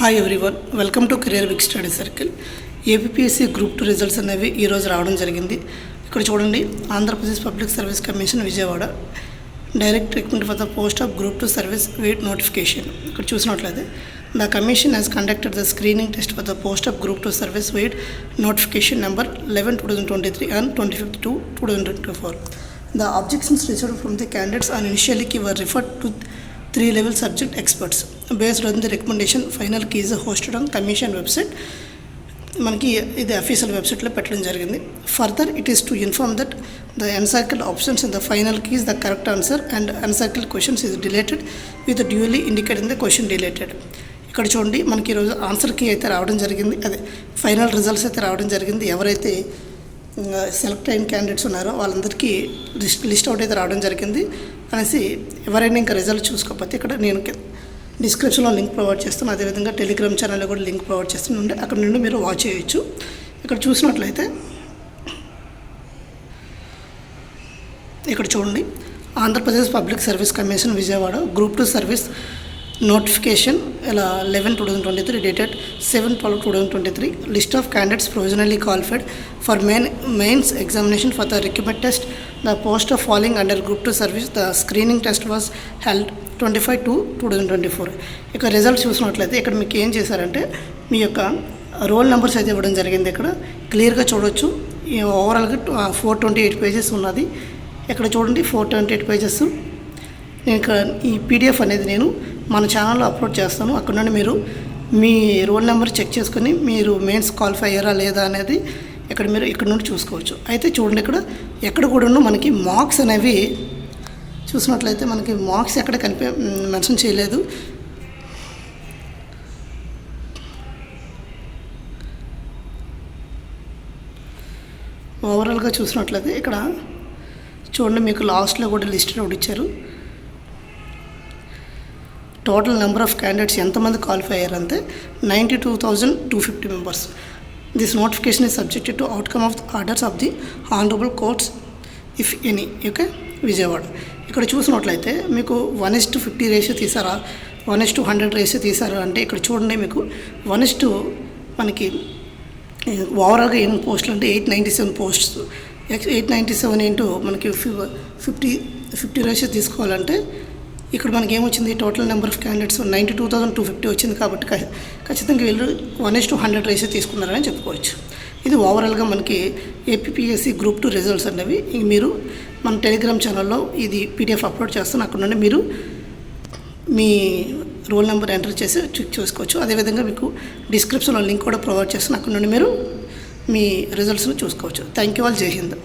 Hi everyone, welcome to career big study circle. APSC group 2 results అనేవి ఈరోజు రావడం జరిగింది. ఇక్కడ చూడండి, Andhra Pradesh public service commission Vijayawada direct recruitment for the post of group 2 service wait notification. ఇక్కడ చూసినట్లయితే the commission has conducted the screening test for the post of group 2 service wait notification number 11/2023 and 25/2/2024. The objections received from the candidates and initially were referred to 3-level subject experts. Based on the recommendation, final key is hosted on commission website. మనకి ఇది official వెబ్సైట్లో పెట్టడం జరిగింది. Further it is to inform that the encircled options in the final key is the correct answer and uncircled questions is deleted with duly indicate in the question deleted. ఇక్కడ చూడండి, మనకి ఈరోజు answer key అయితే రావడం జరిగింది, అదే final results అయితే రావడం జరిగింది. ఎవరైతే సెలెక్ట్ అయిన క్యాండిడేట్స్ ఉన్నారో వాళ్ళందరికీ లిస్ట్ అవుట్ అయితే రావడం జరిగింది అనేసి. ఎవరైనా ఇంకా రిజల్ట్ చూసుకోకపోతే ఇక్కడ నేను డిస్క్రిప్షన్లో లింక్ ప్రొవైడ్ చేస్తాను, అదేవిధంగా టెలిగ్రామ్ ఛానల్లో కూడా లింక్ ప్రొవైడ్ చేస్తుంటే అక్కడ నుండి మీరు వాచ్ చేయొచ్చు. ఇక్కడ చూసినట్లయితే ఇక్కడ చూడండి, Andhra Pradesh public service commission Vijayawada group 2 service notification ఇలా 11/2023 dated 7/12/2023. List of candidates provisionally qualified for mains examination for the recruitment test the post of following under group 2 service. The screening test was held 25/2/2024. ఇక result చూసినట్లయితే ఇక్కడ మీకు ఏం చేశారంటే మీ యొక్క role numbers అయితే ఇవ్వడం జరిగింది. ఇక్కడ క్లియర్గా చూడవచ్చు. ఓవరాల్గా 428 పేజెస్ ఉన్నది. ఇక్కడ చూడండి 428 పేజెస్. నేను ఇక్కడ ఈ పీడిఎఫ్ అనేది నేను మన ఛానల్లో అప్లోడ్ చేస్తాను. అక్కడ నుండి మీరు మీ రోల్ నెంబర్ చెక్ చేసుకొని మీరు మెయిన్స్ క్వాలిఫై అయ్యారా లేదా అనేది మీరు ఇక్కడ నుండి చూసుకోవచ్చు. అయితే చూడండి, ఎక్కడ కూడా మనకి మార్క్స్ అనేవి చూసినట్లయితే మనకి మార్క్స్ ఎక్కడ మెన్షన్ చేయలేదు. ఓవరాల్గా చూసినట్లయితే ఇక్కడ చూడండి, మీకు లాస్ట్లో కూడా లిస్ట్ అవుట్ ఇచ్చారు. టోటల్ నెంబర్ ఆఫ్ క్యాండిడేట్స్ ఎంతమంది క్వాలిఫై అయ్యారంటే 92,250 members. This notification is subjected to outcome of the orders of the honourable courts if any. Okay, Vijayawada. ఇక్కడ చూసినట్లయితే మీకు 1:50 రేషియో తీసారా, 1:100 రేషియో తీసారా అంటే ఇక్కడ చూడండి, మీకు 1:, మనకి ఓవరాల్గా ఎన్ని పోస్టులు అంటే 897 పోస్ట్స్. 897 ఇంటూ మనకి 50 రేషియో తీసుకోవాలంటే ఇక్కడ మనకి ఏమొచ్చింది, టోటల్ నెంబర్ ఆఫ్ క్యాండిడేట్స్ 92,250 వచ్చింది. కాబట్టి ఖచ్చితంగా వీళ్ళు 1:100 రేషియో తీసుకున్నారని చెప్పుకోవచ్చు. ఇది ఓవరాల్గా మనకి ఏపీఎస్సీ గ్రూప్ 2 రిజల్ట్స్ అనేవి మీరు మన టెలిగ్రామ్ ఛానల్లో ఇది పీడిఎఫ్ అప్లోడ్ చేస్తాను. అక్కడ నుండి మీరు మీ రోల్ నెంబర్ ఎంటర్ చేసి చెక్ చేసుకోవచ్చు. అదేవిధంగా మీకు డిస్క్రిప్షన్లో లింక్ కూడా ప్రొవైడ్ చేస్తాను. అక్కడ నుండి మీరు మీ రిజల్ట్స్ను చూసుకోవచ్చు. Thank you all. జై హింద్.